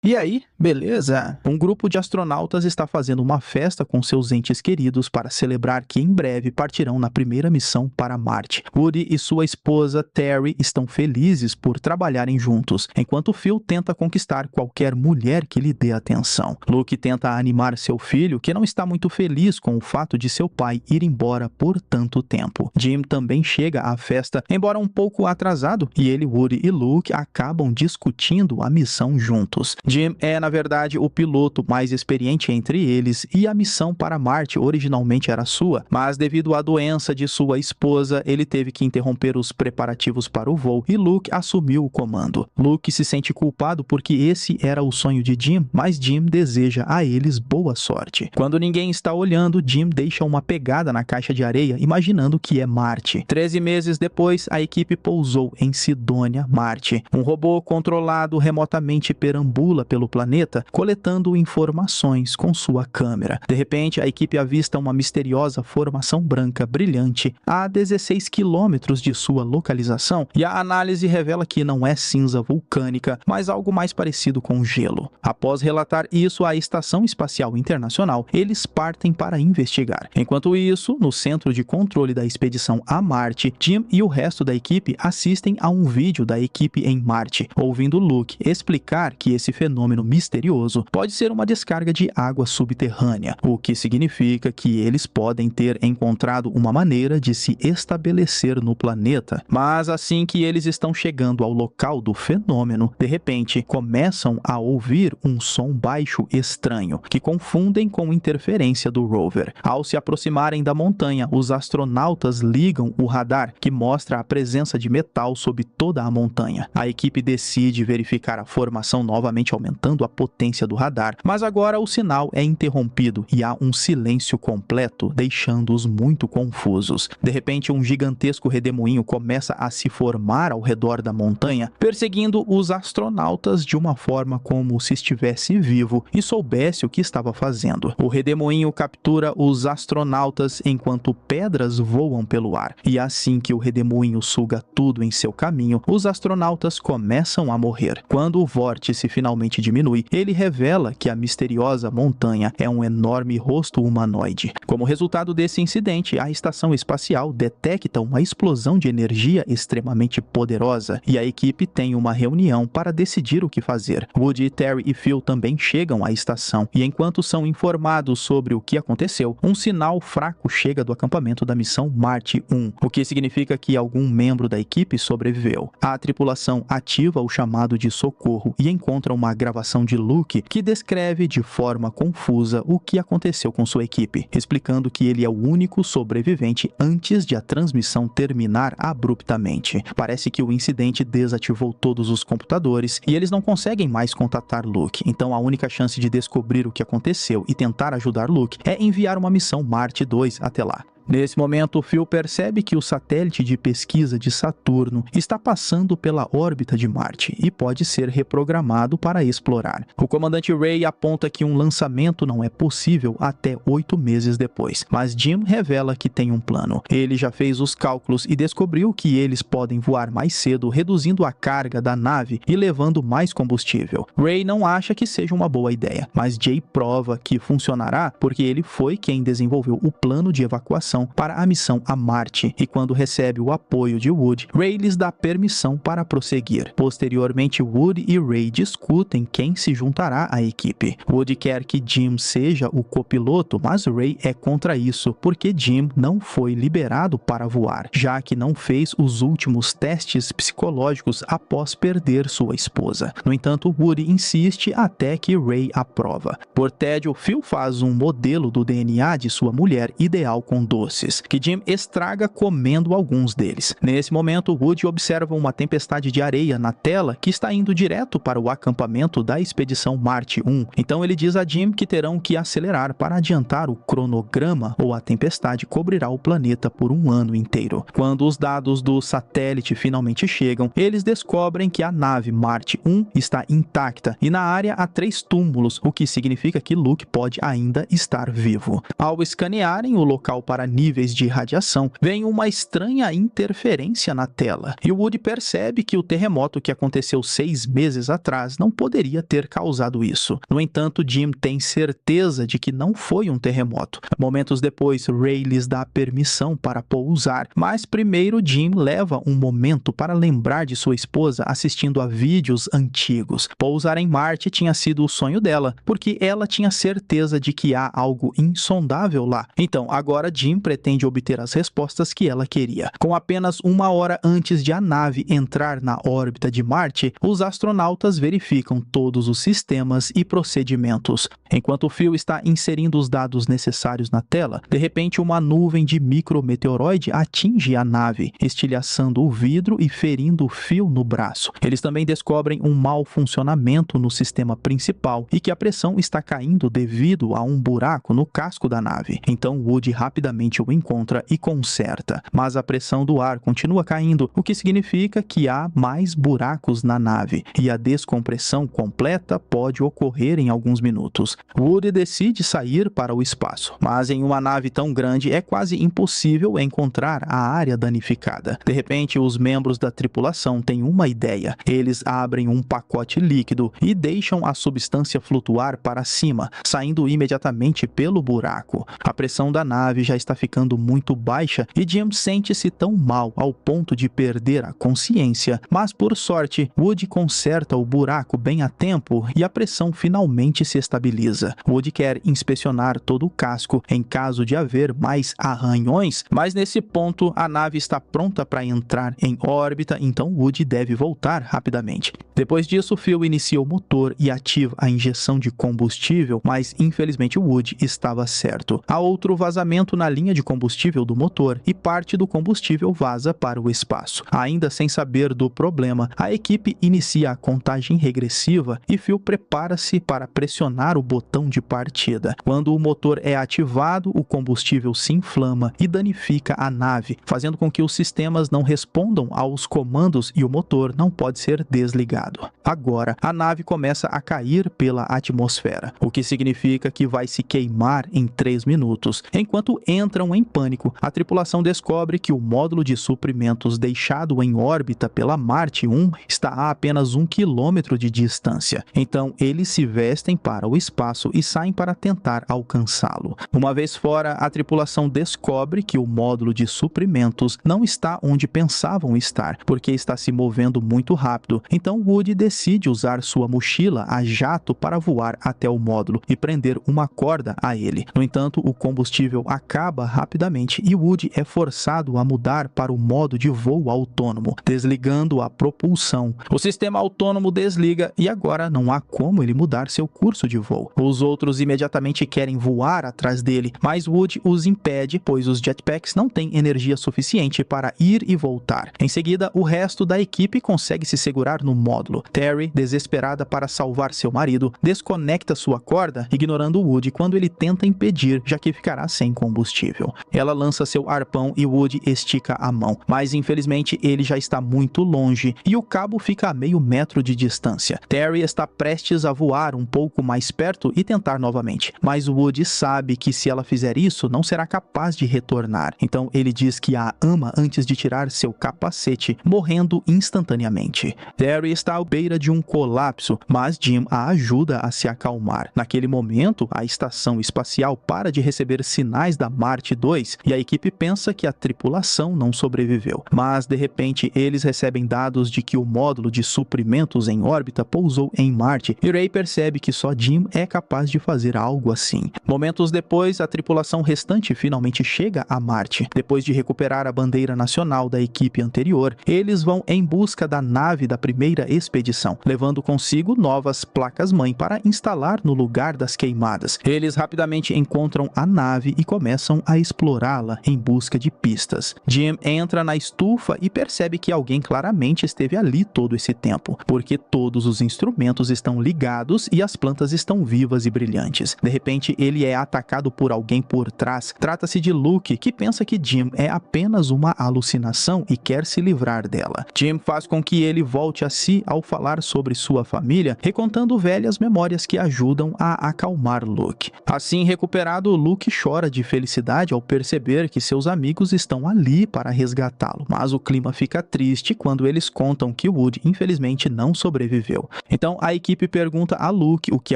E aí, beleza? Um grupo de astronautas está fazendo uma festa com seus entes queridos para celebrar que em breve partirão na primeira missão para Marte. Woody e sua esposa Terry estão felizes por trabalharem juntos, enquanto Phil tenta conquistar qualquer mulher que lhe dê atenção. Luke tenta animar seu filho, que não está muito feliz com o fato de seu pai ir embora por tanto tempo. Jim também chega à festa, embora um pouco atrasado, e ele, Woody e Luke acabam discutindo a missão juntos. Jim é, na verdade, o piloto mais experiente entre eles e a missão para Marte originalmente era sua, mas devido à doença de sua esposa, ele teve que interromper os preparativos para o voo e Luke assumiu o comando. Luke se sente culpado porque esse era o sonho de Jim, mas Jim deseja a eles boa sorte. Quando ninguém está olhando, Jim deixa uma pegada na caixa de areia, imaginando que é Marte. 13 meses depois, a equipe pousou em Sidônia, Marte. Um robô controlado remotamente perambula pelo planeta, coletando informações com sua câmera. De repente, a equipe avista uma misteriosa formação branca brilhante a 16 quilômetros de sua localização, e a análise revela que não é cinza vulcânica, mas algo mais parecido com gelo. Após relatar isso à Estação Espacial Internacional, eles partem para investigar. Enquanto isso, no centro de controle da expedição a Marte, Jim e o resto da equipe assistem a um vídeo da equipe em Marte, ouvindo Luke explicar que esse fenômeno misterioso pode ser uma descarga de água subterrânea, o que significa que eles podem ter encontrado uma maneira de se estabelecer no planeta. Mas assim que eles estão chegando ao local do fenômeno, de repente começam a ouvir um som baixo estranho, que confundem com interferência do rover. Ao se aproximarem da montanha, os astronautas ligam o radar, que mostra a presença de metal sob toda a montanha. A equipe decide verificar a formação novamente, aumentando a potência do radar, mas agora o sinal é interrompido e há um silêncio completo, deixando-os muito confusos. De repente, um gigantesco redemoinho começa a se formar ao redor da montanha, perseguindo os astronautas de uma forma como se estivesse vivo e soubesse o que estava fazendo. O redemoinho captura os astronautas enquanto pedras voam pelo ar, e assim que o redemoinho suga tudo em seu caminho, os astronautas começam a morrer. Quando o vórtice finalmente diminui, ele revela que a misteriosa montanha é um enorme rosto humanoide. Como resultado desse incidente, a estação espacial detecta uma explosão de energia extremamente poderosa e a equipe tem uma reunião para decidir o que fazer. Woody, Terry e Phil também chegam à estação e enquanto são informados sobre o que aconteceu, um sinal fraco chega do acampamento da missão Marte 1, o que significa que algum membro da equipe sobreviveu. A tripulação ativa o chamado de socorro e encontra uma gravação de Luke que descreve de forma confusa o que aconteceu com sua equipe, explicando que ele é o único sobrevivente antes de a transmissão terminar abruptamente. Parece que o incidente desativou todos os computadores e eles não conseguem mais contatar Luke, então a única chance de descobrir o que aconteceu e tentar ajudar Luke é enviar uma missão Marte 2 até lá. Nesse momento, Phil percebe que o satélite de pesquisa de Saturno está passando pela órbita de Marte e pode ser reprogramado para explorar. O comandante Ray aponta que um lançamento não é possível até 8 meses depois, mas Jim revela que tem um plano. Ele já fez os cálculos e descobriu que eles podem voar mais cedo, reduzindo a carga da nave e levando mais combustível. Ray não acha que seja uma boa ideia, mas Jay prova que funcionará porque ele foi quem desenvolveu o plano de evacuação para a missão a Marte, e quando recebe o apoio de Woody, Ray lhes dá permissão para prosseguir. Posteriormente, Woody e Ray discutem quem se juntará à equipe. Woody quer que Jim seja o copiloto, mas Ray é contra isso, porque Jim não foi liberado para voar, já que não fez os últimos testes psicológicos após perder sua esposa. No entanto, Woody insiste até que Ray aprova. Por tédio, Phil faz um modelo do DNA de sua mulher ideal com doces, que Jim estraga comendo alguns deles. Nesse momento, Woody observa uma tempestade de areia na tela que está indo direto para o acampamento da expedição Marte 1. Então ele diz a Jim que terão que acelerar para adiantar o cronograma ou a tempestade cobrirá o planeta por um ano inteiro. Quando os dados do satélite finalmente chegam, eles descobrem que a nave Marte 1 está intacta e na área há 3 túmulos, o que significa que Luke pode ainda estar vivo. Ao escanearem o local para níveis de radiação, vem uma estranha interferência na tela, e o Woody percebe que o terremoto que aconteceu 6 meses atrás não poderia ter causado isso. No entanto, Jim tem certeza de que não foi um terremoto. Momentos depois, Ray lhes dá permissão para pousar, mas primeiro Jim leva um momento para lembrar de sua esposa assistindo a vídeos antigos. Pousar em Marte tinha sido o sonho dela, porque ela tinha certeza de que há algo insondável lá. Então, agora Jim pretende obter as respostas que ela queria. Com apenas 1 hora antes de a nave entrar na órbita de Marte, os astronautas verificam todos os sistemas e procedimentos. Enquanto Phil está inserindo os dados necessários na tela, de repente uma nuvem de micrometeoroide atinge a nave, estilhaçando o vidro e ferindo Phil no braço. Eles também descobrem um mau funcionamento no sistema principal e que a pressão está caindo devido a um buraco no casco da nave. Então Woody rapidamente o encontra e conserta, mas a pressão do ar continua caindo, o que significa que há mais buracos na nave, e a descompressão completa pode ocorrer em alguns minutos. Woody decide sair para o espaço, mas em uma nave tão grande é quase impossível encontrar a área danificada. De repente, os membros da tripulação têm uma ideia. Eles abrem um pacote líquido e deixam a substância flutuar para cima, saindo imediatamente pelo buraco. A pressão da nave já está ficando muito baixa e Jim sente-se tão mal ao ponto de perder a consciência, mas por sorte, Woody conserta o buraco bem a tempo e a pressão finalmente se estabiliza. Woody quer inspecionar todo o casco em caso de haver mais arranhões, mas nesse ponto a nave está pronta para entrar em órbita, então Woody deve voltar rapidamente. Depois disso, Phil inicia o motor e ativa a injeção de combustível, mas infelizmente Woody estava certo. Há outro vazamento na linha de combustível do motor e parte do combustível vaza para o espaço. Ainda sem saber do problema, a equipe inicia a contagem regressiva e Phil prepara-se para pressionar o botão de partida. Quando o motor é ativado, o combustível se inflama e danifica a nave, fazendo com que os sistemas não respondam aos comandos e o motor não pode ser desligado. Agora, a nave começa a cair pela atmosfera, o que significa que vai se queimar em 3 minutos. Enquanto entram em pânico, a tripulação descobre que o módulo de suprimentos deixado em órbita pela Marte 1 está a apenas 1 quilômetro de distância. Então, eles se vestem para o espaço e saem para tentar alcançá-lo. Uma vez fora, a tripulação descobre que o módulo de suprimentos não está onde pensavam estar, porque está se movendo muito rápido. Então, Woody decide usar sua mochila a jato para voar até o módulo e prender uma corda a ele. No entanto, o combustível acaba rapidamente e Woody é forçado a mudar para o modo de voo autônomo, desligando a propulsão. O sistema autônomo desliga e agora não há como ele mudar seu curso de voo. Os outros imediatamente querem voar atrás dele, mas Woody os impede, pois os jetpacks não têm energia suficiente para ir e voltar. Em seguida, o resto da equipe consegue se segurar no módulo. Terry, desesperada para salvar seu marido, desconecta sua corda, ignorando Woody quando ele tenta impedir, já que ficará sem combustível. Ela lança seu arpão e Woody estica a mão, mas infelizmente ele já está muito longe e o cabo fica a meio metro de distância. Terry está prestes a voar um pouco mais perto e tentar novamente, mas Woody sabe que se ela fizer isso, não será capaz de retornar. Então ele diz que a ama antes de tirar seu capacete, morrendo instantaneamente. Terry está à beira de um colapso, mas Jim a ajuda a se acalmar. Naquele momento, a estação espacial para de receber sinais da Marte 2 e a equipe pensa que a tripulação não sobreviveu. Mas, de repente, eles recebem dados de que o módulo de suprimentos em órbita pousou em Marte e Ray percebe que só Jim é capaz de fazer algo assim. Momentos depois, a tripulação restante finalmente chega a Marte. Depois de recuperar a bandeira nacional da equipe anterior, eles vão em busca da nave da primeira expedição, levando consigo novas placas-mãe para instalar no lugar das queimadas. Eles rapidamente encontram a nave e começam a explorá-la em busca de pistas. Jim entra na estufa e percebe que alguém claramente esteve ali todo esse tempo, porque todos os instrumentos estão ligados e as plantas estão vivas e brilhantes. De repente, ele é atacado por alguém por trás. Trata-se de Luke, que pensa que Jim é apenas uma alucinação e quer se livrar dela. Jim faz com que ele volte a si ao falar sobre sua família, recontando velhas memórias que ajudam a acalmar Luke. Assim recuperado, Luke chora de felicidade ansiedade ao perceber que seus amigos estão ali para resgatá-lo, mas o clima fica triste quando eles contam que Woody infelizmente não sobreviveu. Então a equipe pergunta a Luke o que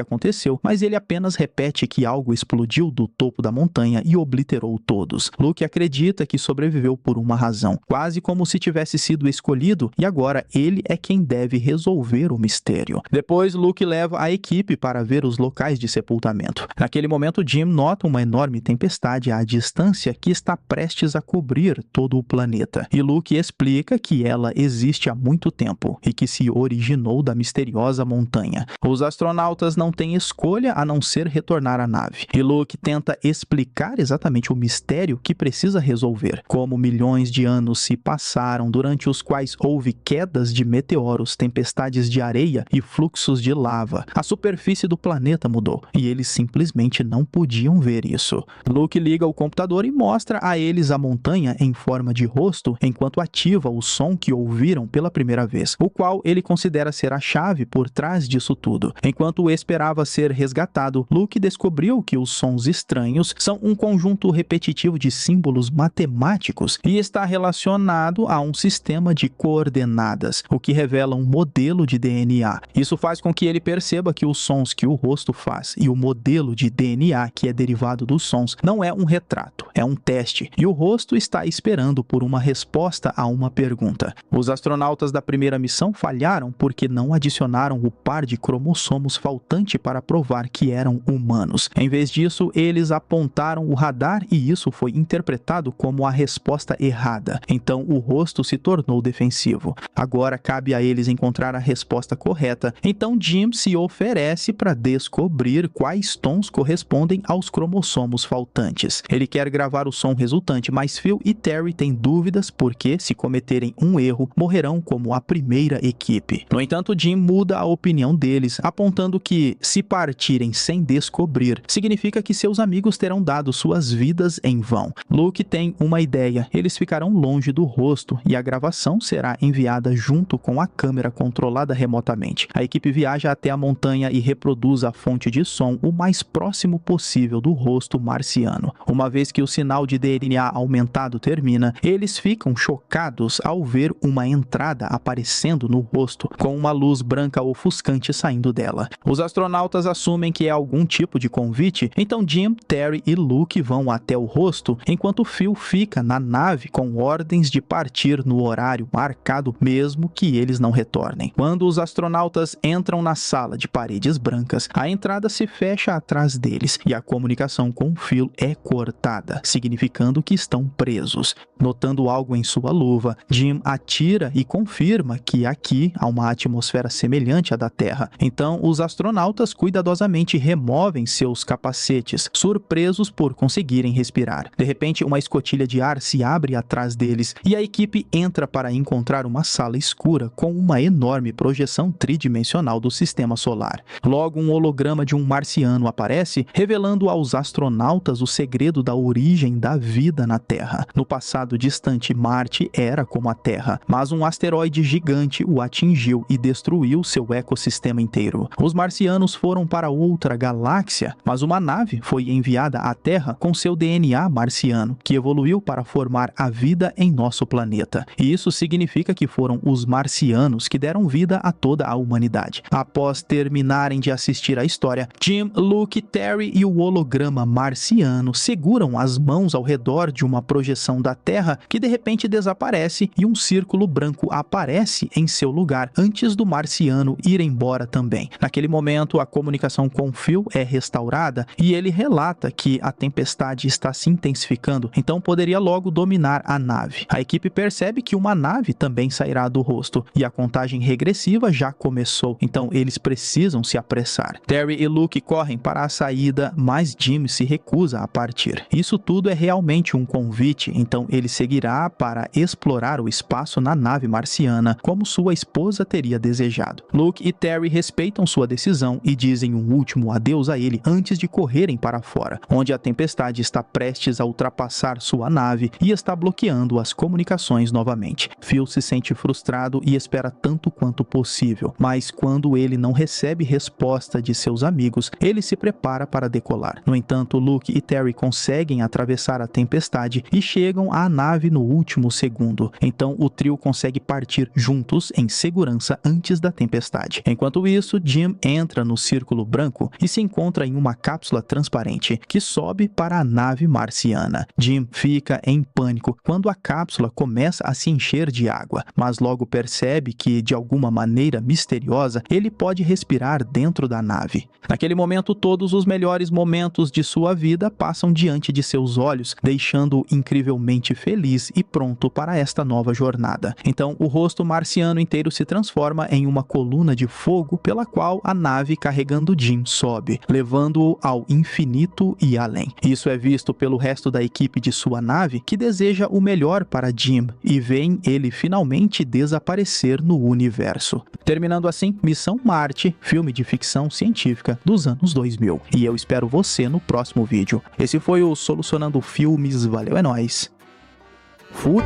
aconteceu, mas ele apenas repete que algo explodiu do topo da montanha e obliterou todos. Luke acredita que sobreviveu por uma razão, quase como se tivesse sido escolhido, e agora ele é quem deve resolver o mistério. Depois Luke leva a equipe para ver os locais de sepultamento. Naquele momento Jim nota uma enorme tempestade à distância que está prestes a cobrir todo o planeta, e Luke explica que ela existe há muito tempo e que se originou da misteriosa montanha. Os astronautas não têm escolha a não ser retornar à nave, e Luke tenta explicar exatamente o mistério que precisa resolver, como milhões de anos se passaram durante os quais houve quedas de meteoros, tempestades de areia e fluxos de lava. A superfície do planeta mudou, e eles simplesmente não podiam ver isso. Luke liga o computador e mostra a eles a montanha em forma de rosto enquanto ativa o som que ouviram pela primeira vez, o qual ele considera ser a chave por trás disso tudo. Enquanto esperava ser resgatado, Luke descobriu que os sons estranhos são um conjunto repetitivo de símbolos matemáticos e está relacionado a um sistema de coordenadas, o que revela um modelo de DNA. Isso faz com que ele perceba que os sons que o rosto faz e o modelo de DNA que é derivado dos sons não é um retrato, é um teste, e o rosto está esperando por uma resposta a uma pergunta. Os astronautas da primeira missão falharam porque não adicionaram o par de cromossomos faltante para provar que eram humanos. Em vez disso, eles apontaram o radar e isso foi interpretado como a resposta errada. Então o rosto se tornou defensivo. Agora cabe a eles encontrar a resposta correta. Então Jim se oferece para descobrir quais tons correspondem aos cromossomos faltantes. Ele quer gravar o som resultante, mas Phil e Terry têm dúvidas porque, se cometerem um erro, morrerão como a primeira equipe. No entanto, Jim muda a opinião deles, apontando que, se partirem sem descobrir, significa que seus amigos terão dado suas vidas em vão. Luke tem uma ideia: eles ficarão longe do rosto e a gravação será enviada junto com a câmera controlada remotamente. A equipe viaja até a montanha e reproduz a fonte de som o mais próximo possível do rosto marciano. Uma vez que o sinal de DNA aumentado termina, eles ficam chocados ao ver uma entrada aparecendo no rosto, com uma luz branca ofuscante saindo dela. Os astronautas assumem que é algum tipo de convite, então Jim, Terry e Luke vão até o rosto, enquanto Phil fica na nave com ordens de partir no horário marcado, mesmo que eles não retornem. Quando os astronautas entram na sala de paredes brancas, a entrada se fecha atrás deles e a comunicação com Phil é cortada, significando que estão presos. Notando algo em sua luva, Jim atira e confirma que aqui há uma atmosfera semelhante à da Terra. Então, os astronautas cuidadosamente removem seus capacetes, surpresos por conseguirem respirar. De repente, uma escotilha de ar se abre atrás deles e a equipe entra para encontrar uma sala escura com uma enorme projeção tridimensional do sistema solar. Logo, um holograma de um marciano aparece, revelando aos astronautas o segredo da origem da vida na Terra. No passado distante, Marte era como a Terra, mas um asteroide gigante o atingiu e destruiu seu ecossistema inteiro. Os marcianos foram para outra galáxia, mas uma nave foi enviada à Terra com seu DNA marciano, que evoluiu para formar a vida em nosso planeta. E isso significa que foram os marcianos que deram vida a toda a humanidade. Após terminarem de assistir a história, Jim, Luke, Terry e o holograma marciano seguram as mãos ao redor de uma projeção da Terra que de repente desaparece e um círculo branco aparece em seu lugar antes do marciano ir embora também. Naquele momento, a comunicação com Phil é restaurada e ele relata que a tempestade está se intensificando, então poderia logo dominar a nave. A equipe percebe que uma nave também sairá do rosto e a contagem regressiva já começou, então eles precisam se apressar. Terry e Luke correm para a saída, mas Jim se recusa a partir. Isso tudo é realmente um convite, então ele seguirá para explorar o espaço na nave marciana, como sua esposa teria desejado. Luke e Terry respeitam sua decisão e dizem um último adeus a ele antes de correrem para fora, onde a tempestade está prestes a ultrapassar sua nave e está bloqueando as comunicações novamente. Phil se sente frustrado e espera tanto quanto possível, mas quando ele não recebe resposta de seus amigos, ele se prepara para decolar. No entanto, Luke e Terry conseguem conseguem atravessar a tempestade e chegam à nave no último segundo. Então o trio consegue partir juntos em segurança antes da tempestade. Enquanto isso, Jim entra no Círculo Branco e se encontra em uma cápsula transparente que sobe para a nave marciana. Jim fica em pânico quando a cápsula começa a se encher de água, mas logo percebe que, de alguma maneira misteriosa, ele pode respirar dentro da nave. Naquele momento, todos os melhores momentos de sua vida passam diante de seus olhos, deixando-o incrivelmente feliz e pronto para esta nova jornada. Então, o rosto marciano inteiro se transforma em uma coluna de fogo pela qual a nave carregando Jim sobe, levando-o ao infinito e além. Isso é visto pelo resto da equipe de sua nave, que deseja o melhor para Jim e veem ele finalmente desaparecer no universo. Terminando assim, Missão Marte, filme de ficção científica dos anos 2000. E eu espero você no próximo vídeo. Esse foi o Solucionando Filmes. Valeu, é nóis. Fui!